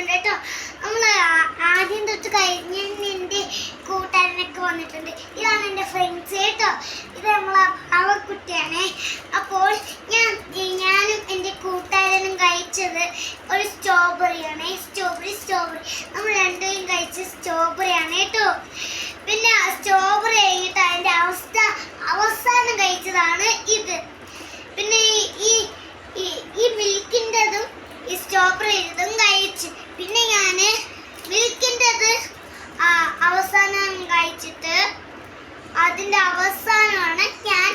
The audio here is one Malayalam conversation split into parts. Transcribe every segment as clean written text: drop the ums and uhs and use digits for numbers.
വന്നിട്ടുണ്ട് കേട്ടോ. നമ്മൾ ആദ്യം തൊട്ട് കഴിഞ്ഞ് എൻ്റെ കൂട്ടുകാരനൊക്കെ വന്നിട്ടുണ്ട്. ഇതാണ് എൻ്റെ ഫ്രണ്ട്സ് കേട്ടോ. ഇത് നമ്മളെ അവക്കുട്ടിയാണ്. അപ്പോൾ ഞാനും എൻ്റെ കൂട്ടുകാരനും കഴിച്ചത് ഒരു സ്ട്രോബെറിയാണ്. സ്ട്രോബെറി നമ്മൾ രണ്ടുപേരും കഴിച്ച സ്ട്രോബെറിയാണ് കേട്ടോ. പിന്നെ സ്ട്രോബെറി കഴിഞ്ഞിട്ട് അതിൻ്റെ അവസാനം കഴിച്ചതാണ് ഇത്. പിന്നെ ഈ മിൽക്കിൻ്റെതും ഈ സ്ട്രോബെറിയുടേതും കഴിച്ചു. പിന്നെ ഞാൻ മിൽക്കിൻ്റെത് അവസാനം കഴിച്ചിട്ട് അതിൻ്റെ അവസാനമാണ് ഞാൻ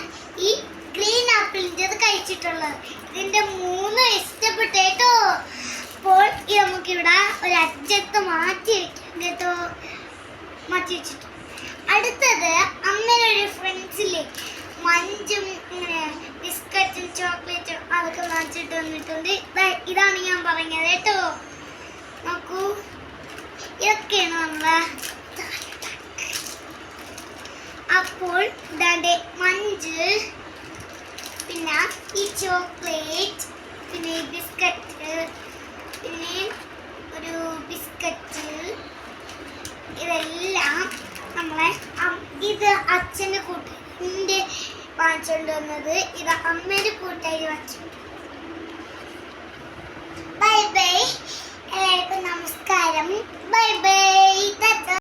ഈ ഗ്രീൻ ആപ്പിളിൻ്റെത് കഴിച്ചിട്ടുള്ളത്. ഇതിൻ്റെ മൂന്നും ഇഷ്ടപ്പെട്ടു കേട്ടോ. അപ്പോൾ ഇത് നമുക്കിവിടെ ഒരു അറ്റത്ത് മാറ്റി വയ്ക്കാം കേട്ടോ. മാറ്റി വെച്ചിട്ട് അടുത്തത് അമ്മയുടെ ഒരു ഫ്രണ്ട്സിലെ മഞ്ചും ഇങ്ങനെ ബിസ്ക്കറ്റും ചോക്ലേറ്റും അതൊക്കെ വാങ്ങിച്ചിട്ട് വന്നിട്ടുണ്ട്. ഇതാണ് ഞാൻ പറഞ്ഞത് കേട്ടോ. നോക്കൂ, ഇതൊക്കെയാണ് നമ്മളെ. അപ്പോൾ ഇതാണ്ട് മഞ്ച്, പിന്നെ ഈ ചോക്ലേറ്റ്, പിന്നെ ഈ ബിസ്ക്കറ്റ്, പിന്നെ ഒരു ബിസ്ക്കറ്റ്, ഇതെല്ലാം നമ്മളെ ഇത് അച്ഛൻ്റെ കൂട്ടിൻ്റെ വാങ്ങിച്ചുകൊണ്ട് വന്നത്, ഇത് അമ്മയുടെ കൂട്ടായി വാങ്ങിച്ചുകൊണ്ട്. ബൈ ബൈ, എല്ലാവർക്കും നമസ്കാരം. Bye bye.